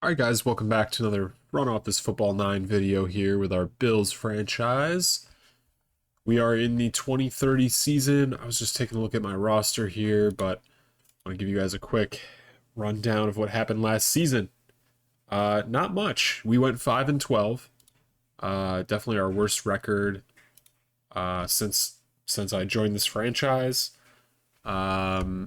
Alright guys, welcome back to another Run Off This Football 9 video here with our Bills franchise. We are in the 2030 season. I was just taking a look at my roster here, but I want to give you guys a quick rundown of what happened last season. Not much. We went 5-12. Definitely our worst record since I joined this franchise. Yeah,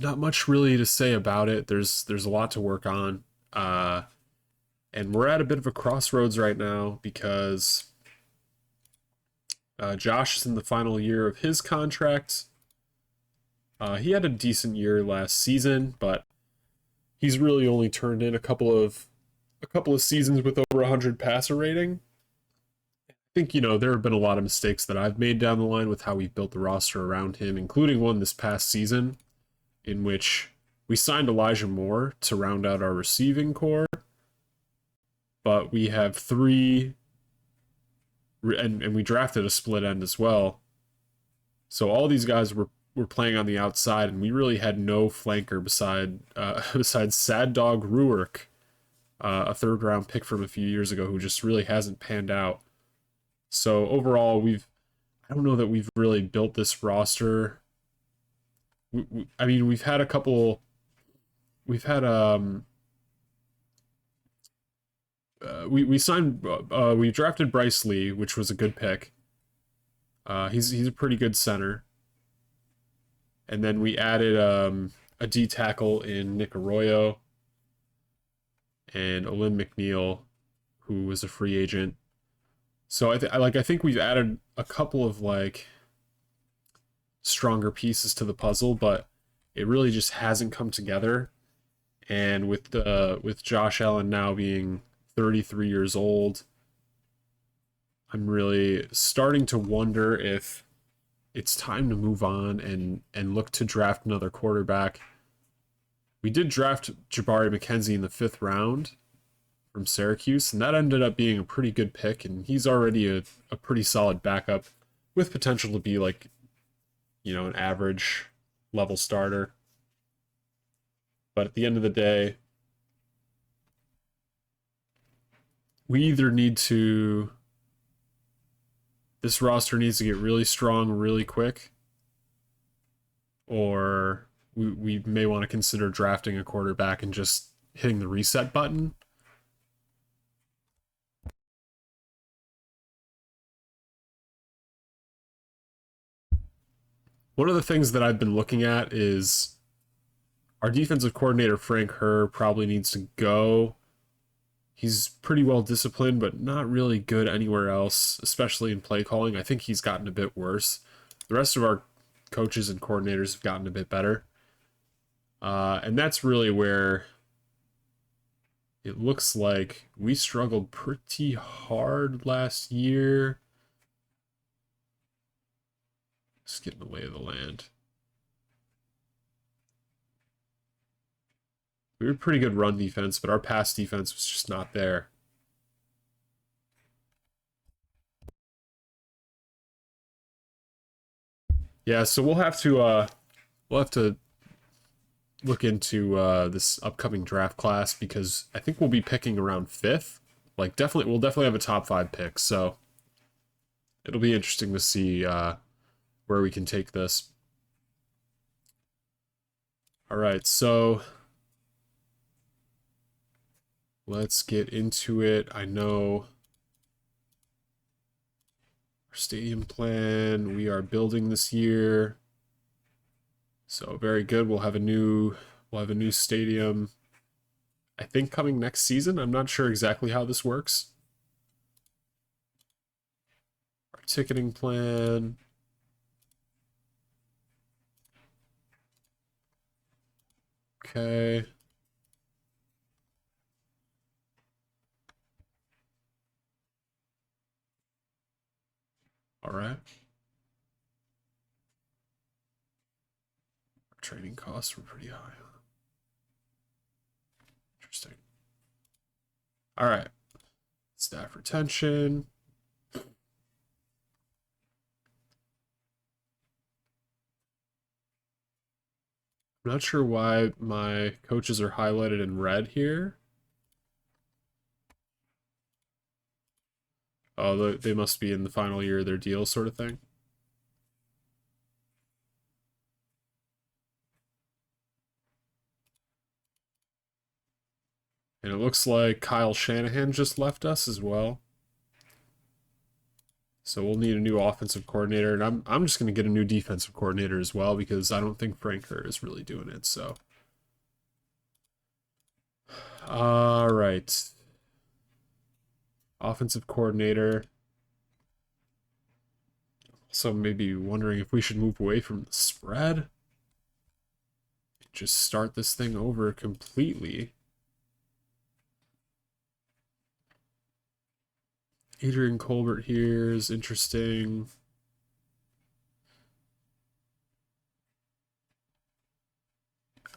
not much really to say about it. There's a lot to work on. And we're at a bit of a crossroads right now because Josh is in the final year of his contract. He had a decent year last season, but he's really only turned in a couple of seasons with over 100 passer rating. I think, there have been a lot of mistakes that I've made down the line with how we built the roster around him, including one this past season in which we signed Elijah Moore to round out our receiving core, but we have three, and we drafted a split end as well. So all these guys were playing on the outside, and we really had no flanker besides Sad Dog Ruark, a third-round pick from a few years ago who just really hasn't panned out. So overall, I don't know that we've really built this roster. I mean, we've had we signed we drafted Bryce Lee, which was a good pick. He's a pretty good center. And then we added a D tackle in Nick Arroyo and Olin McNeil, who was a free agent. So I think we've added a couple of stronger pieces to the puzzle, but it really just hasn't come together. And with Josh Allen now being 33 years old, I'm really starting to wonder if it's time to move on and look to draft another quarterback. We did draft Jabari McKenzie in the 5th round from Syracuse, and that ended up being a pretty good pick, and he's already a pretty solid backup with potential to be an average level starter. But at the end of the day, this roster needs to get really strong really quick, or we may want to consider drafting a quarterback and just hitting the reset button. One of the things that I've been looking at is our defensive coordinator, Frank Herr, probably needs to go. He's pretty well disciplined, but not really good anywhere else, especially in play calling. I think he's gotten a bit worse. The rest of our coaches and coordinators have gotten a bit better. And that's really where it looks like we struggled pretty hard last year. Just getting the lay of the land. We were pretty good run defense, but our pass defense was just not there. Yeah, so we'll have to look into this upcoming draft class, because I think we'll be picking around 5th. We'll definitely have a top 5 pick, so it'll be interesting to see where we can take this. All right, so let's get into it. I know our stadium plan we are building this year. So very good. We'll have a new stadium, I think, coming next season. I'm not sure exactly how this works. Our ticketing plan. Okay. All right. Our training costs were pretty high. Interesting. All right. Staff retention. I'm not sure why my coaches are highlighted in red here. Oh, they must be in the final year of their deal sort of thing. And it looks like Kyle Shanahan just left us as well. So we'll need a new offensive coordinator, and I'm just gonna get a new defensive coordinator as well because I don't think Frank Kerr is really doing it. So, all right, offensive coordinator. So maybe wondering if we should move away from the spread, just start this thing over completely. Adrian Colbert here is interesting.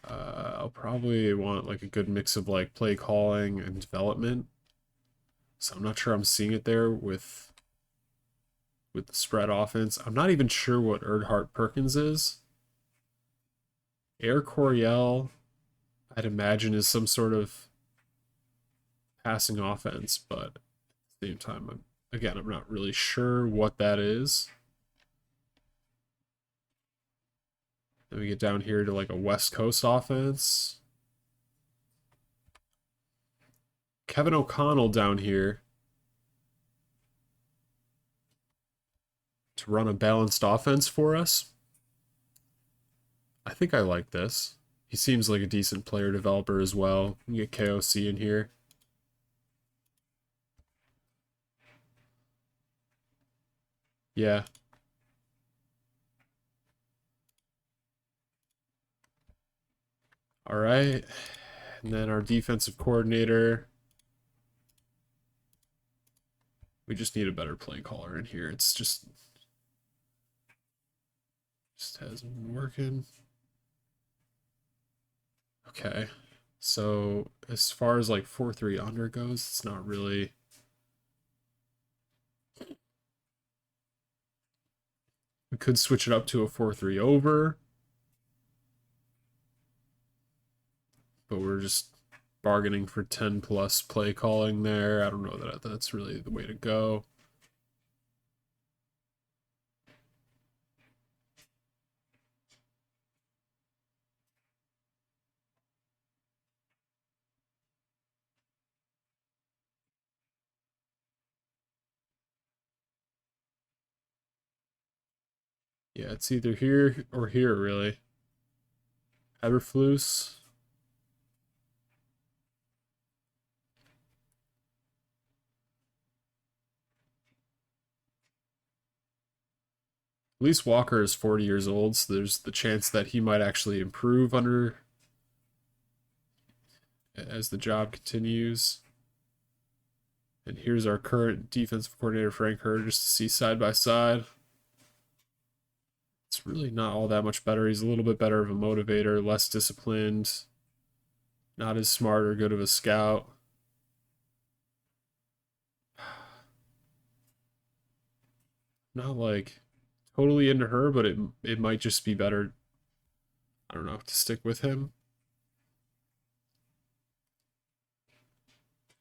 I'll probably want like a good mix of like play calling and development. So I'm not sure I'm seeing it there with the spread offense. I'm not even sure what Erdhart Perkins is. Air Coryell, I'd imagine, is some sort of passing offense, but at the same time, I'm not really sure what that is. Then we get down here to like a West Coast offense. Kevin O'Connell down here to run a balanced offense for us. I think I like this. He seems like a decent player developer as well. You get KOC in here. Yeah. All right. And then our defensive coordinator. We just need a better play caller in here. It's just hasn't been working. Okay. So as far as like 4-3 under goes, it's not really. We could switch it up to a 4-3 over. But we're just bargaining for 10 plus play calling there. I don't know that that's really the way to go. Yeah, it's either here or here, really. Eberflus. At least Walker is 40 years old, so there's the chance that he might actually improve under as the job continues. And here's our current defensive coordinator, Frank Kerr, just to see side by side. It's really not all that much better. He's a little bit better of a motivator, less disciplined, not as smart or good of a scout. Not like totally into her, but it might just be better, I don't know, to stick with him.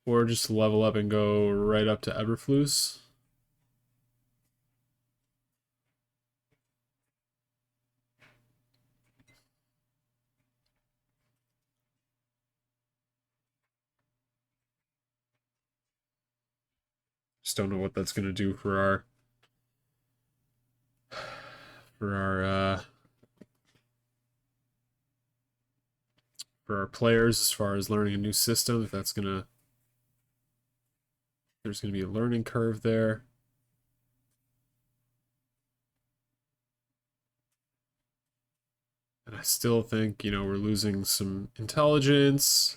Or just level up and go right up to Eberflus. Just don't know what that's gonna do for our for our players as far as learning a new system. If that's gonna there's gonna be a learning curve there. And I still think, we're losing some intelligence.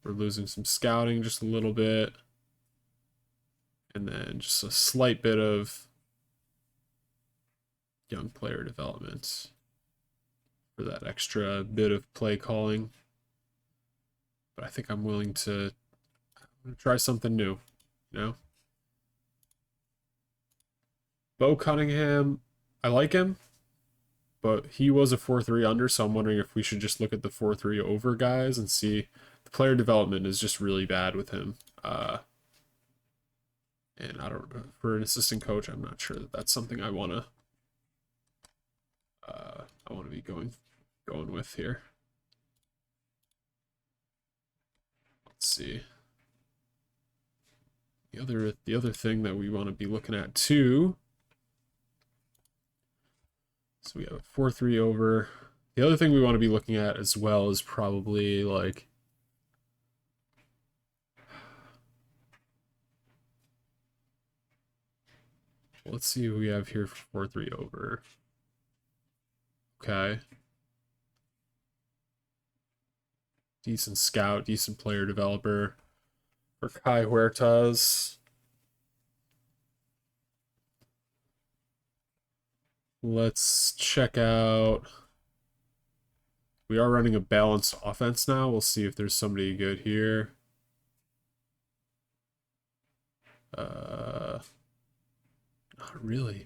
We're losing some scouting just a little bit. And then just a slight bit of young player development for that extra bit of play calling. But I think I'm willing to try something new, you know? Bo Cunningham, I like him. but he was a 4-3 under, so I'm wondering if we should just look at the 4-3 over guys and see. The player development is just really bad with him. And I don't know, for an assistant coach, I'm not sure that that's something I want to be going with here. Let's see. The other thing that we want to be looking at too. So we have a 4-3 over. The other thing we want to be looking at as well is probably like let's see who we have here for 4-3 over. Okay. Decent scout, decent player developer. For Kai Huertas. Let's check out. We are running a balanced offense now. We'll see if there's somebody good here. Not really.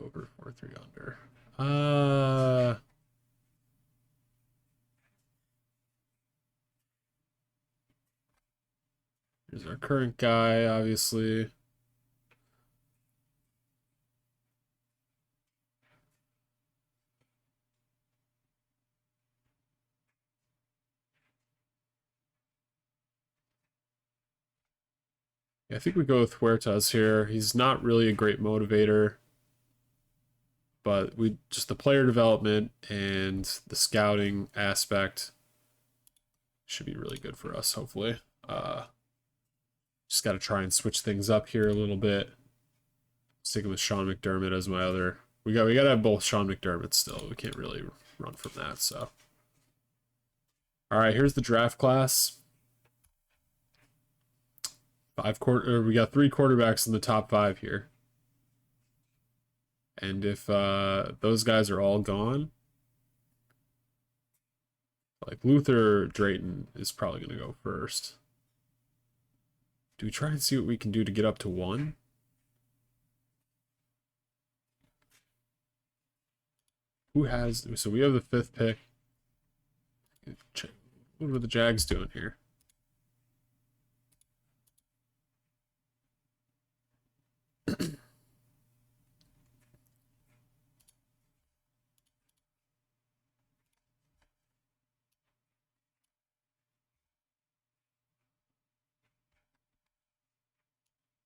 Over 4-3 under. Here's our current guy, obviously. Yeah, I think we go with Huertas here. He's not really a great motivator, but we just the player development and the scouting aspect should be really good for us, hopefully. Just got to try and switch things up here a little bit. Sticking with Sean McDermott as my other. We got to have both Sean McDermott still. We can't really run from that. So, all right, here's the draft class. We got 3 quarterbacks in the top 5 here. And if those guys are all gone, like Luther Drayton is probably going to go first. Do we try and see what we can do to get up to 1? Who has... So we have the 5th pick. What are the Jags doing here?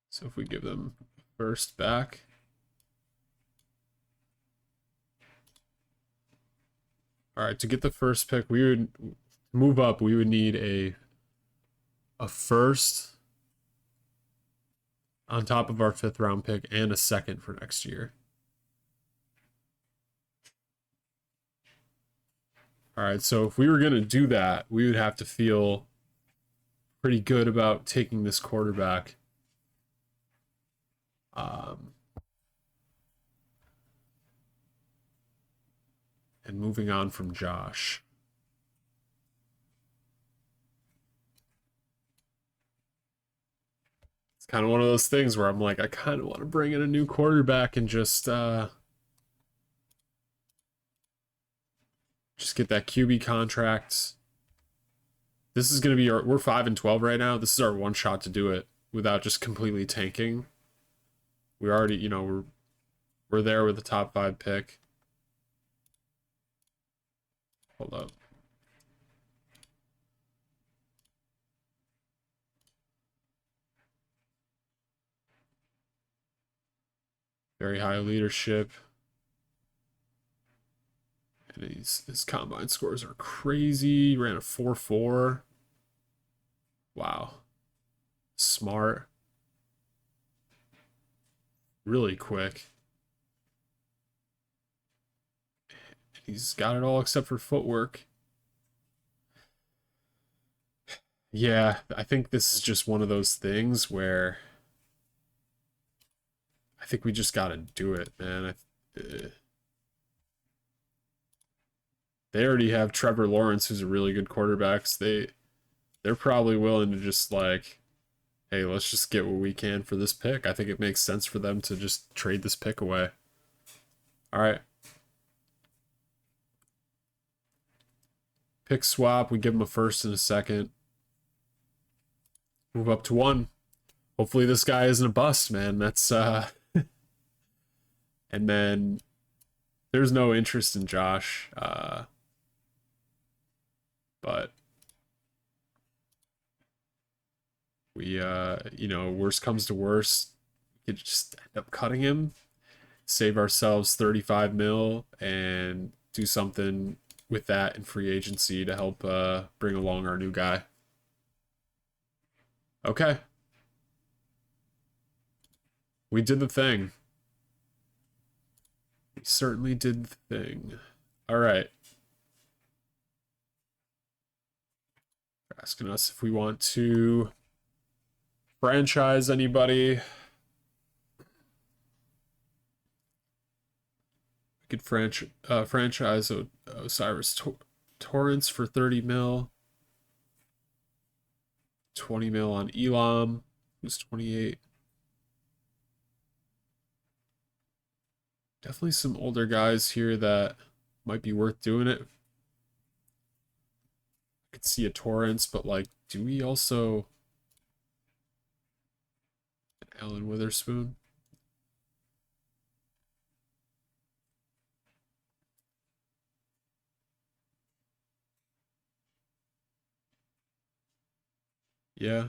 So if we give them first back. All right, to get the first pick, we would move up. We would need a first on top of our 5th round pick and a 2nd for next year. All right, so if we were going to do that, we would have to feel pretty good about taking this quarterback. And moving on from Josh. It's kind of one of those things where I'm like, I kind of want to bring in a new quarterback and just get that QB contract. This is going to be we're 5-12 right now. This is our one shot to do it without just completely tanking. We already, we're there with the top 5 pick. Hold up. Very high leadership. And his combine scores are crazy. He ran a 4.4. Wow. Smart. Really quick. He's got it all except for footwork. Yeah, I think this is just one of those things where I think we just got to do it, man. they already have Trevor Lawrence, who's a really good quarterback. So they're probably willing to just like, hey, let's just get what we can for this pick. I think it makes sense for them to just trade this pick away. All right. Pick swap. We give him a first and a second. Move up to 1. Hopefully this guy isn't a bust, man. That's and then there's no interest in Josh. But we worst comes to worst, we could just end up cutting him, save ourselves 35 mil, and do something with that in free agency to help bring along our new guy. Okay. We did the thing. We certainly did the thing. All right. They're asking us if we want to franchise anybody. We could franchise Osiris Torrance for 30 mil. 20 mil on Elam, who's 28. Definitely some older guys here that might be worth doing it. I could see a Torrance, but like, do we also... Alan Witherspoon? Yeah.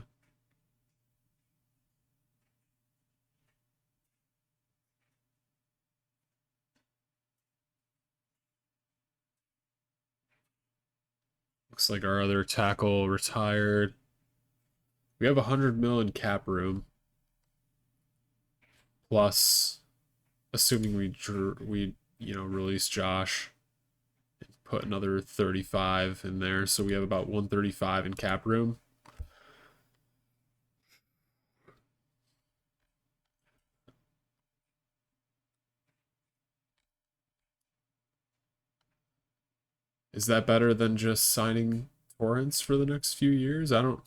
Looks like our other tackle retired. We have 100 mil in cap room. Plus, assuming we release Josh, and put another 35 in there, so we have about 135 in cap room. Is that better than just signing Torrance for the next few years? I don't...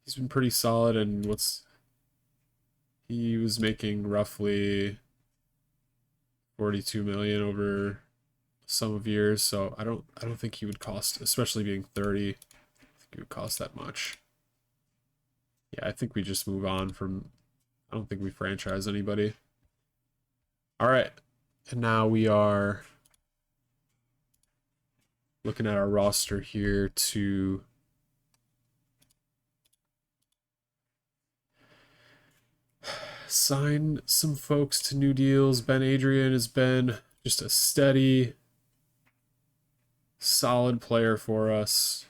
He's been pretty solid, and he was making roughly 42 million over some of years, so I don't think he would cost, especially being 30, I think he would cost that much. Yeah, I think we just move on from... I don't think we franchise anybody. All right, and now we are looking at our roster here to sign some folks to new deals. Ben Adrian has been just a steady, solid player for us.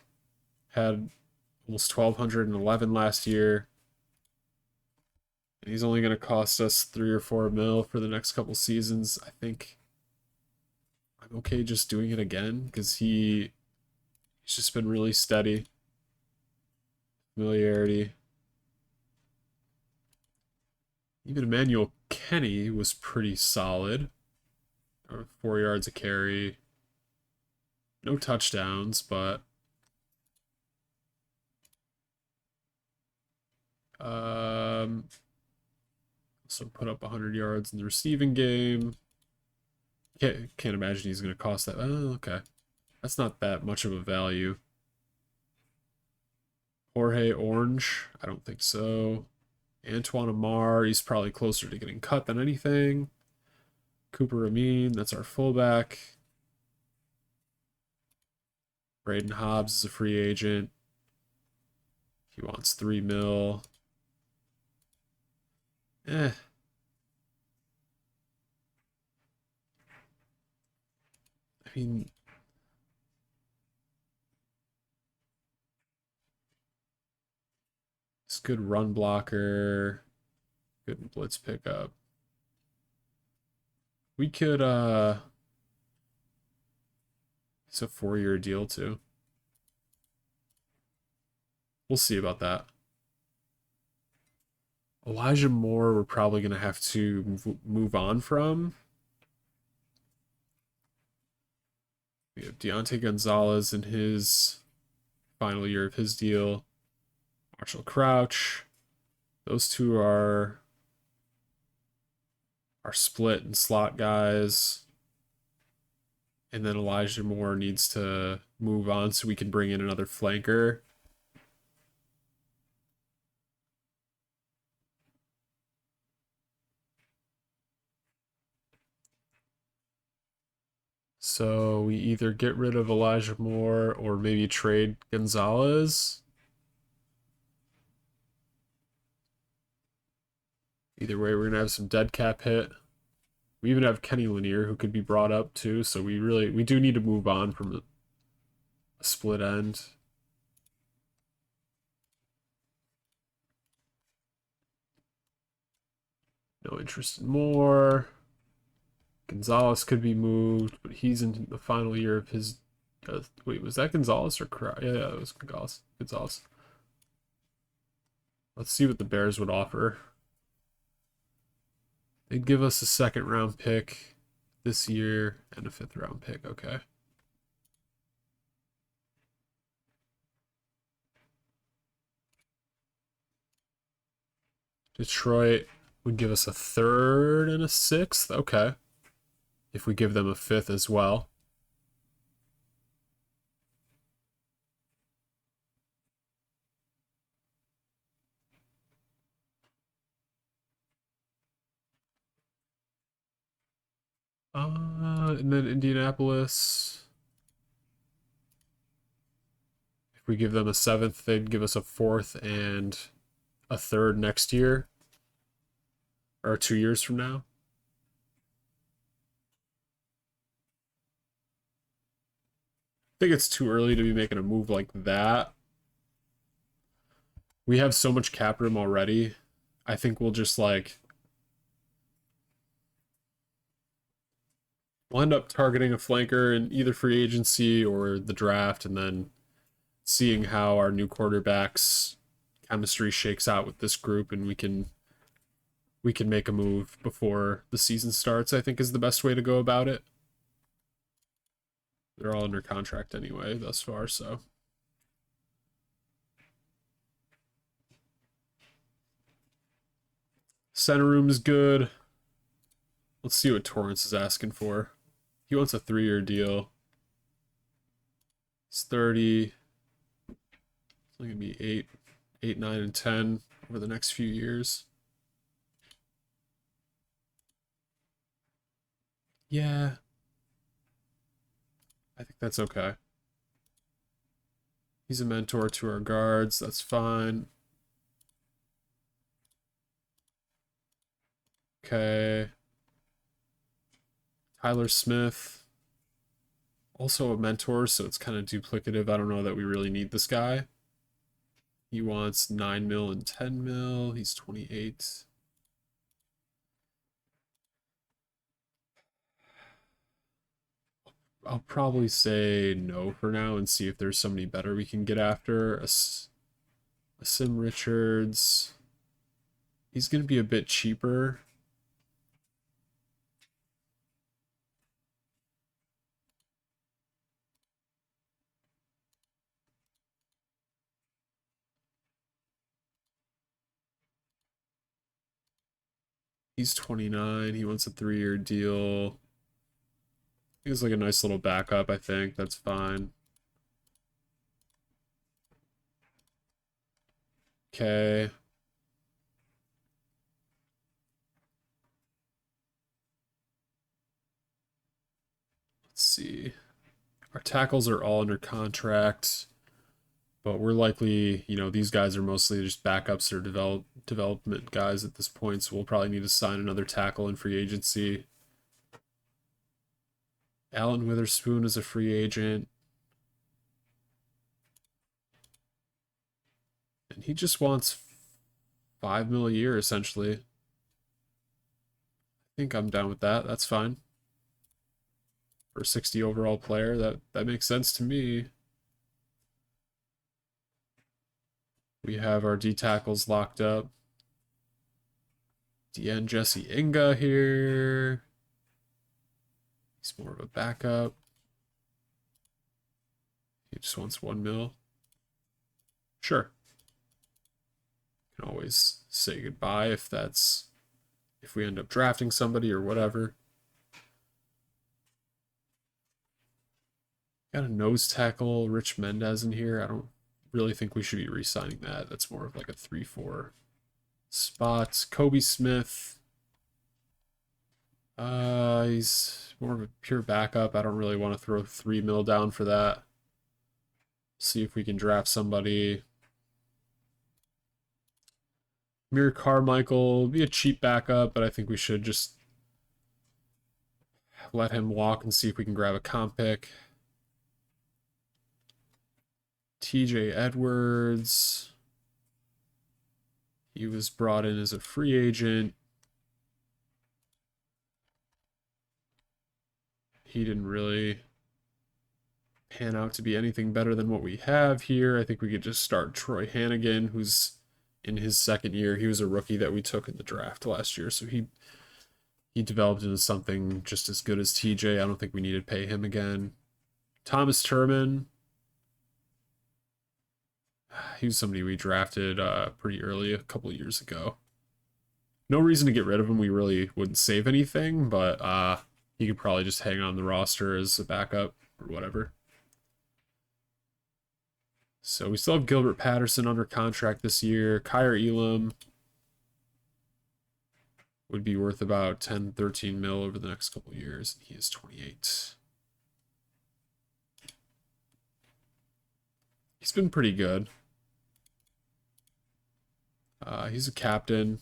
Had almost 1,211 last year. And he's only going to cost us 3 or 4 mil for the next couple seasons. I think I'm okay just doing it again because he's just been really steady. Familiarity. Even Emmanuel Kenny was pretty solid. 4 yards a carry. No touchdowns, but so put up 100 yards in the receiving game. Can't imagine he's going to cost that. Oh, okay. That's not that much of a value. Jorge Orange, I don't think so. Antoine Amar, he's probably closer to getting cut than anything. Cooper Amin, that's our fullback. Braden Hobbs is a free agent. He wants 3 mil. I mean, it's good run blocker, good blitz pickup. We could, it's a 4-year deal too. We'll see about that. Elijah Moore, we're probably going to have to move on from. We have Deontay Gonzalez in his final year of his deal. Marshall Crouch. Those two are split and slot guys. And then Elijah Moore needs to move on so we can bring in another flanker. So we either get rid of Elijah Moore or maybe trade Gonzalez. Either way, we're going to have some dead cap hit. We even have Kenny Lanier who could be brought up too, so we do need to move on from a split end. No interest in Moore. Gonzalez could be moved, but he's in the final year of his. Wait, was that Gonzalez or yeah, it was Gonzalez. Gonzalez. Let's see what the Bears would offer. They'd give us a second round pick this year and a fifth round pick. Okay. Detroit would give us a third and a sixth. Okay. If we give them a fifth as well. And then Indianapolis. If we give them a seventh, they'd give us a fourth and a third next year. Or 2 years from now. I think it's too early to be making a move like that. We have so much cap room already. I think we'll just we'll end up targeting a flanker in either free agency or the draft, and then seeing how our new quarterback's chemistry shakes out with this group, and we can make a move before the season starts, I think is the best way to go about it. They're all under contract anyway thus far, so. Center room is good. Let's see what Torrance is asking for. He wants a 3-year deal. It's 30. It's only going to be 8, 9, and 10 over the next few years. Yeah. I think that's okay. He's a mentor to our guards. That's fine. Okay. Tyler Smith. Also a mentor, so it's kind of duplicative. I don't know that we really need this guy. He wants 9 mil and 10 mil. He's 28. I'll probably say no for now and see if there's somebody better we can get after. A Sim Richards. He's going to be a bit cheaper. He's 29. He wants a 3-year deal. He's like a nice little backup, I think. That's fine. Okay. Let's see. Our tackles are all under contract, but we're likely, these guys are mostly just backups or development guys at this point, so we'll probably need to sign another tackle in free agency. Alan Witherspoon is a free agent. And he just wants 5 mil a year, essentially. I think I'm down with that. That's fine. For a 60 overall player, that makes sense to me. We have our D tackles locked up. DN Jesse Inga here. He's more of a backup. He just wants 1 mil. Sure. Can always say goodbye if we end up drafting somebody or whatever. Got a nose tackle, Rich Mendez in here. I don't really think we should be re-signing that. That's more of like a 3-4 spot. Kobe Smith. He's more of a pure backup. I don't really want to throw 3 mil down for that. See if we can draft somebody. Mir Carmichael be a cheap backup, but I think we should just let him walk and see if we can grab a comp pick. TJ Edwards. He was brought in as a free agent. He didn't really pan out to be anything better than what we have here. I think we could just start Troy Hannigan, who's in his second year. He was a rookie that we took in the draft last year, so he developed into something just as good as TJ. I don't think we need to pay him again. Thomas Turman. He was somebody we drafted pretty early a couple of years ago. No reason to get rid of him. We really wouldn't save anything, but he could probably just hang on the roster as a backup or whatever. So we still have Gilbert Patterson under contract this year. Kyer Elam would be worth about 10, 13 mil over the next couple of years. He is 28. He's been pretty good. He's a captain.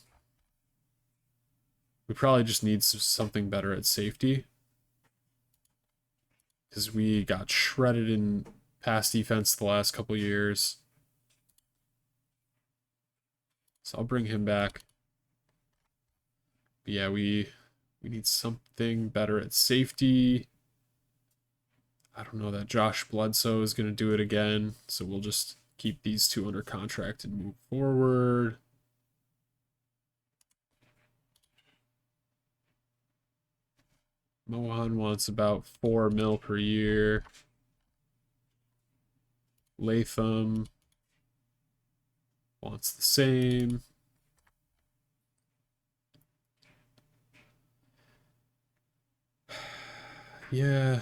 We probably just need something better at safety, because we got shredded in pass defense the last couple years. So I'll bring him back. But yeah, we need something better at safety. I don't know that Josh Bledsoe is going to do it again, so we'll just keep these two under contract and move forward. Mohan wants about 4 mil per year. Latham wants the same. Yeah.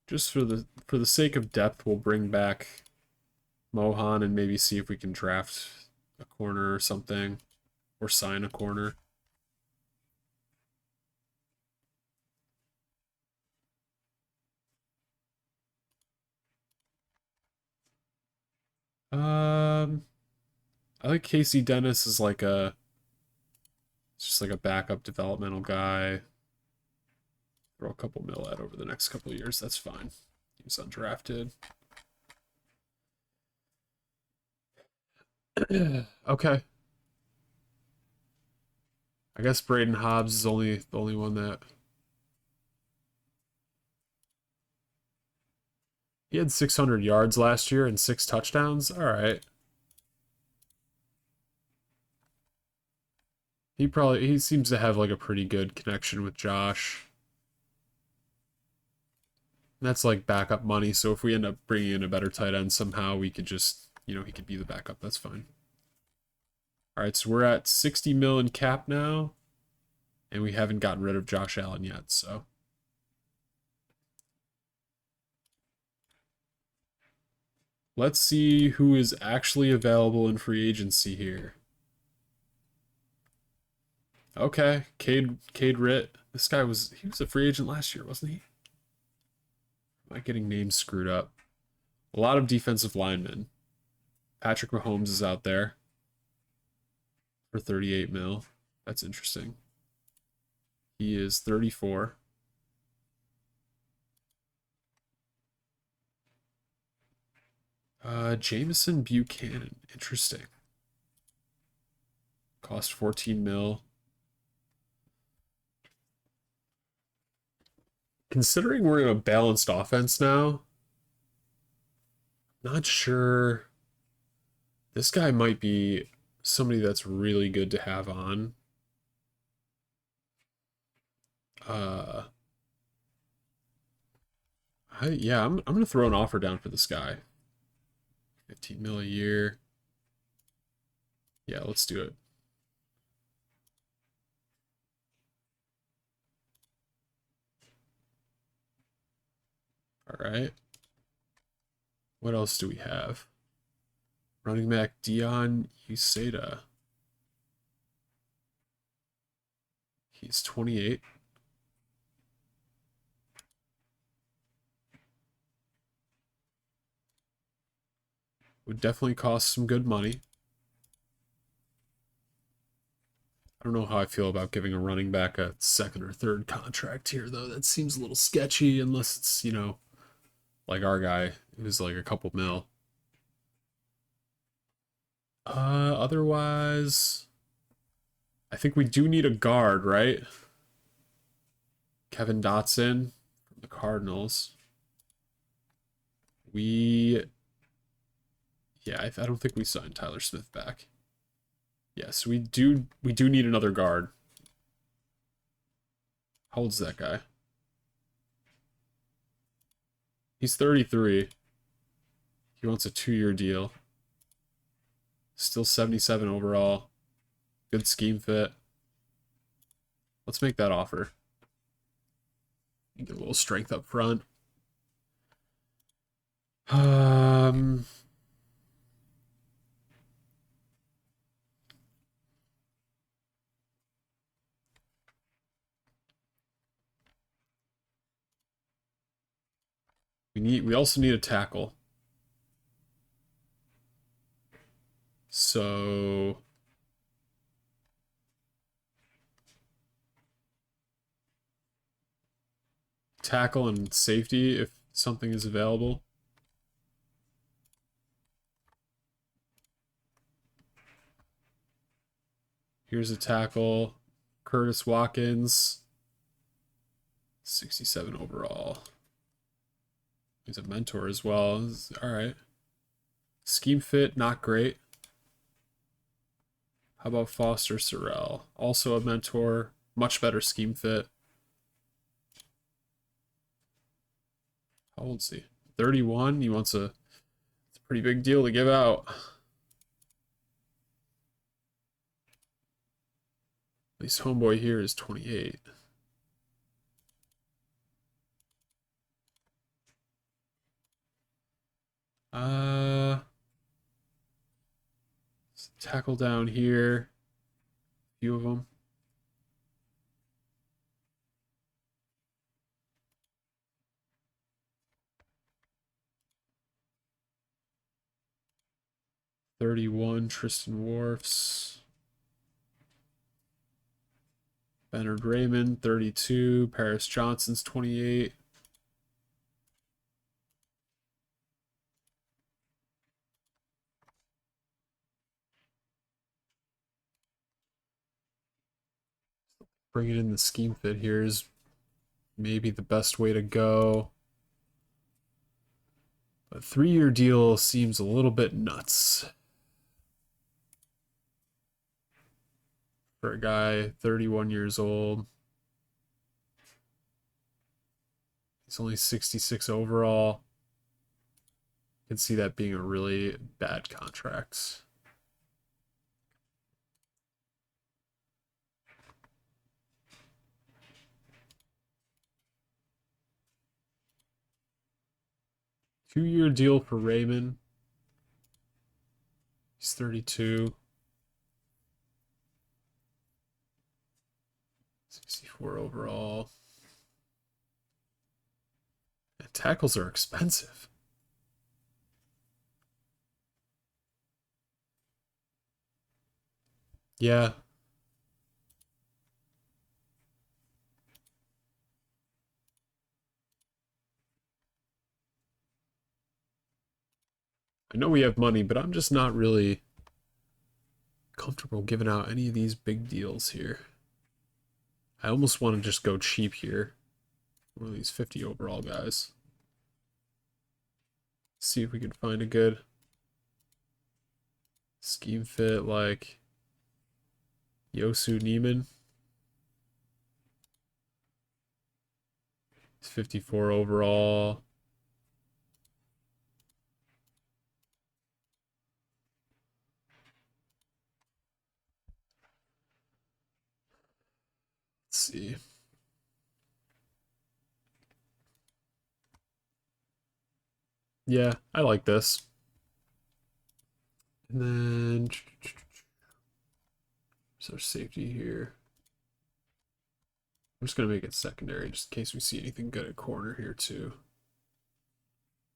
Just for the sake of depth, we'll bring back Mohan and maybe see if we can draft a corner or something, or sign a corner. I think Casey Dennis is like just like a backup developmental guy. Throw a couple mil at over the next couple of years. That's fine. He was undrafted. Okay. I guess Braden Hobbs is the only one that... He had 600 yards last year and 6 touchdowns. All right. He seems to have like a pretty good connection with Josh. That's like backup money, so if we end up bringing in a better tight end somehow, we could just, he could be the backup. That's fine. All right, so we're at 60 mil in cap now, and we haven't gotten rid of Josh Allen yet, so. Let's see who is actually available in free agency here. Okay, Cade Ritt. This guy he was a free agent last year, wasn't he? Am I getting names screwed up? A lot of defensive linemen. Patrick Mahomes is out there for 38 mil. That's interesting. He is 34. Jameson Buchanan. Interesting. Cost 14 mil. Considering we're in a balanced offense now, not sure. This guy might be somebody that's really good to have on. Yeah, I'm gonna throw an offer down for this guy. 15 mil a year. Yeah, let's do it. All right. What else do we have? Running back Dion Useda. He's 28. Would definitely cost some good money. I don't know how I feel about giving a running back a second or third contract here, though. That seems a little sketchy unless it's, like our guy who's like a couple mil. Otherwise, I think we do need a guard, right? Kevin Dotson from the Cardinals. Yeah, I don't think we signed Tyler Smith back. Yes, we do need another guard. How old's that guy? He's 33. He wants a 2-year deal. Still 77 overall. Good scheme fit. Let's make that offer. Get a little strength up front. Um, we also need a tackle. So tackle and safety if something is available. Here's a tackle. Curtis Watkins. 67 overall. He's a mentor as well. All right. Scheme fit, not great. How about Foster Sorrell? Also a mentor, much better scheme fit. How old is he? 31. He wants it's a pretty big deal to give out. At least homeboy here is 28. Uh, tackle down here. A few of them. $31, Tristan Wirfs. Bernard Raymond, 32. Paris Johnson's 28. Bringing in the scheme fit here is maybe the best way to go. But 3-year deal seems a little bit nuts. For a guy 31 years old. He's only 66 overall. I can see that being a really bad contract. Two-year deal for Raymond. He's 32. 64 overall. And tackles are expensive. Yeah. I know we have money, but I'm just not really comfortable giving out any of these big deals here. I almost want to just go cheap here. One of these 50 overall guys. See if we can find a good scheme fit like Yosu Neiman. He's 54 overall. Let's see. Yeah, I like this. And then there's our safety here. I'm just gonna make it secondary just in case we see anything good at corner here too.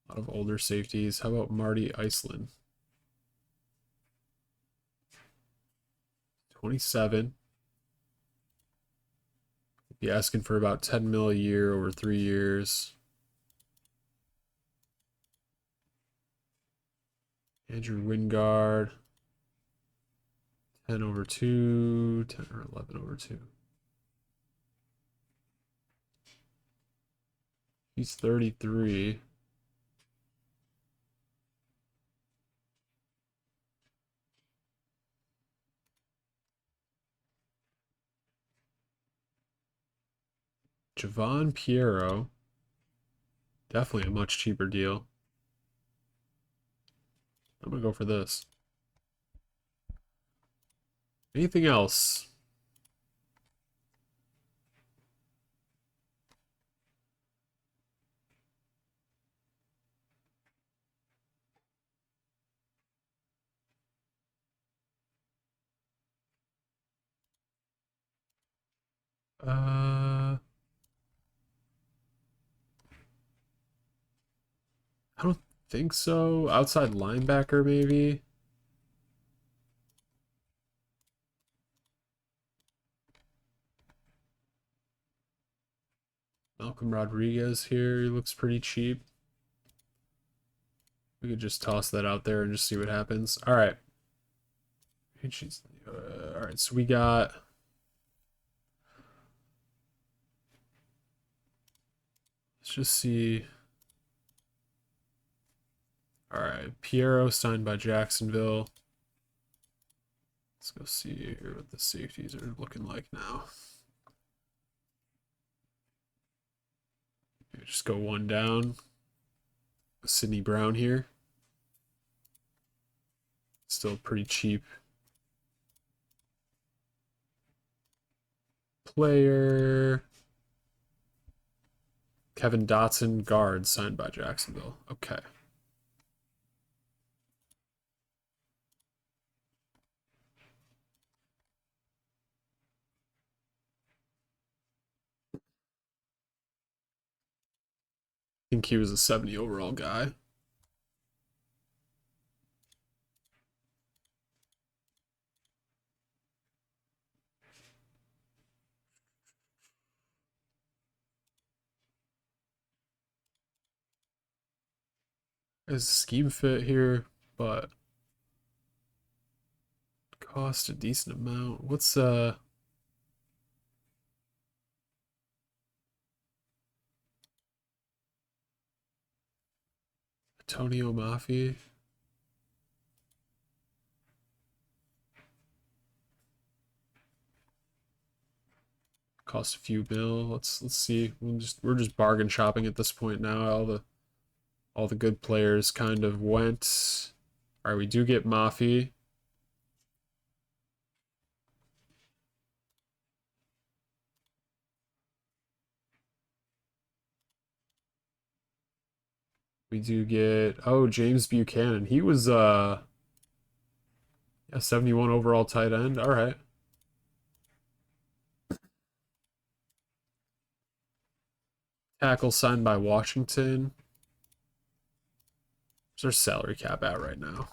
A lot of older safeties. How about Marty Iceland? 27. Be asking for about 10 mil a year over 3 years. Andrew Wingard. 10 over 2, 10 or 11 over 2. He's 33. Javon Piero. Definitely a much cheaper deal. I'm going to go for this. Anything else? I don't think so. Outside linebacker, maybe. Malcolm Rodriguez here. He looks pretty cheap. We could just toss that out there and just see what happens. All right. All right, so we got... Let's just see. All right, Piero signed by Jacksonville. Let's go see here what the safeties are looking like now. Maybe just go one down. Sidney Brown here. Still pretty cheap player. Kevin Dotson, guard, signed by Jacksonville. Okay. I think he was a 70 overall guy. Is scheme fit here, but cost a decent amount. What's Antonio Mafia? Cost a few mil. Let's see. We're just bargain shopping at this point now. All the good players kind of went. All right, we do get Mafia. We do get James Buchanan. He was a 71 overall tight end. All right. Tackle signed by Washington. Where's our salary cap at right now?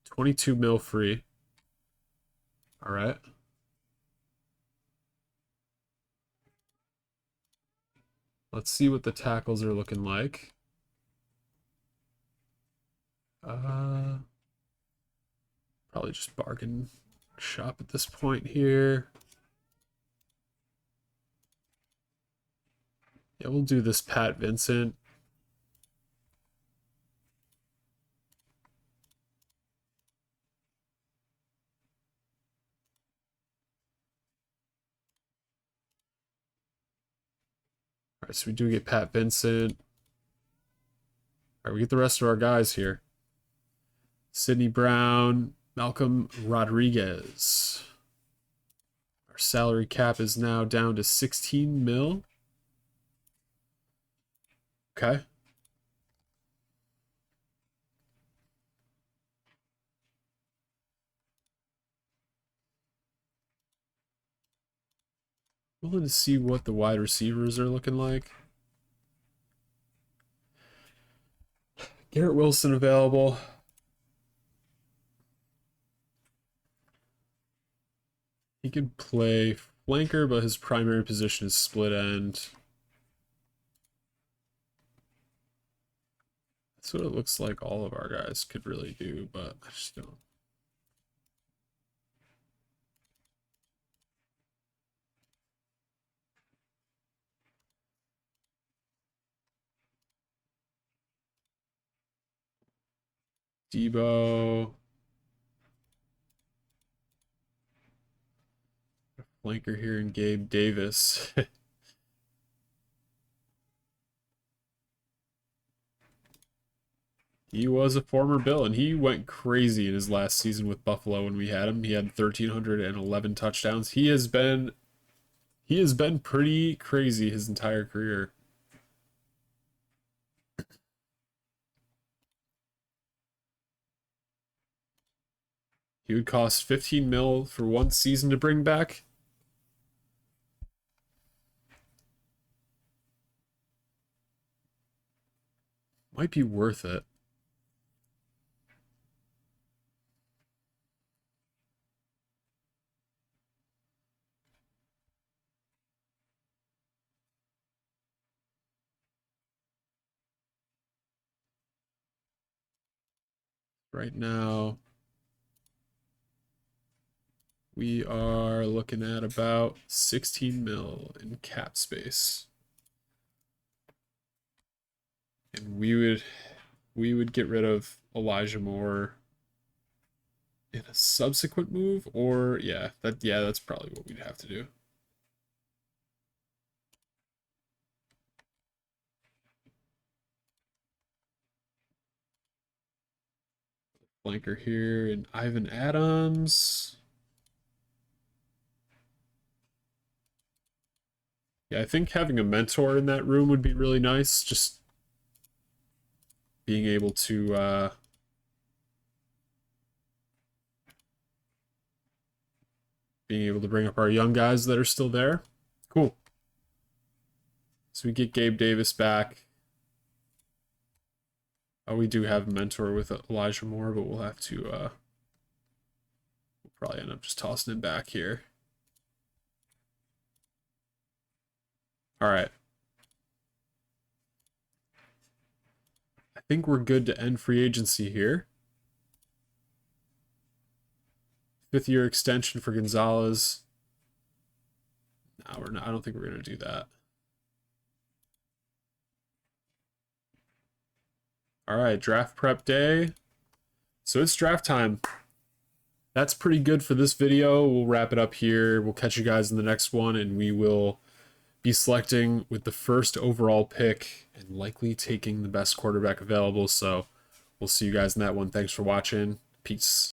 22 mil free. All right. Let's see what the tackles are looking like. Probably just bargain shop at this point here. Yeah, we'll do this Pat Vincent. All right, so we do get Pat Vincent. All right, we get the rest of our guys here. Sidney Brown, Malcolm Rodriguez. Our salary cap is now down to 16 mil. Okay. Willing to see what the wide receivers are looking like. Garrett Wilson available. He can play flanker, but his primary position is split end. That's what it looks like all of our guys could really do, but I just don't. Debo. Flanker here and Gabe Davis. He was a former Bill, and he went crazy in his last season with Buffalo when we had him. He had 1,311 touchdowns. He has been pretty crazy his entire career. He would cost 15 mil for one season to bring back. Might be worth it. Right now, we are looking at about 16 mil in cap space. And we would get rid of Elijah Moore in a subsequent move, or that's probably what we'd have to do. Flanker here and Ivan Adams. Yeah, I think having a mentor in that room would be really nice. Just being able to bring up our young guys that are still there. Cool. So we get Gabe Davis back. We do have a mentor with Elijah Moore, but we'll have to we'll probably end up just tossing him back here. All right. I think we're good to end free agency here. 5th-year extension for Gonzalez. No, we're not. I don't think we're going to do that. All right, draft prep day. So it's draft time. That's pretty good for this video. We'll wrap it up here. We'll catch you guys in the next one, and we will be selecting with the first overall pick and likely taking the best quarterback available. So we'll see you guys in that one. Thanks for watching. Peace.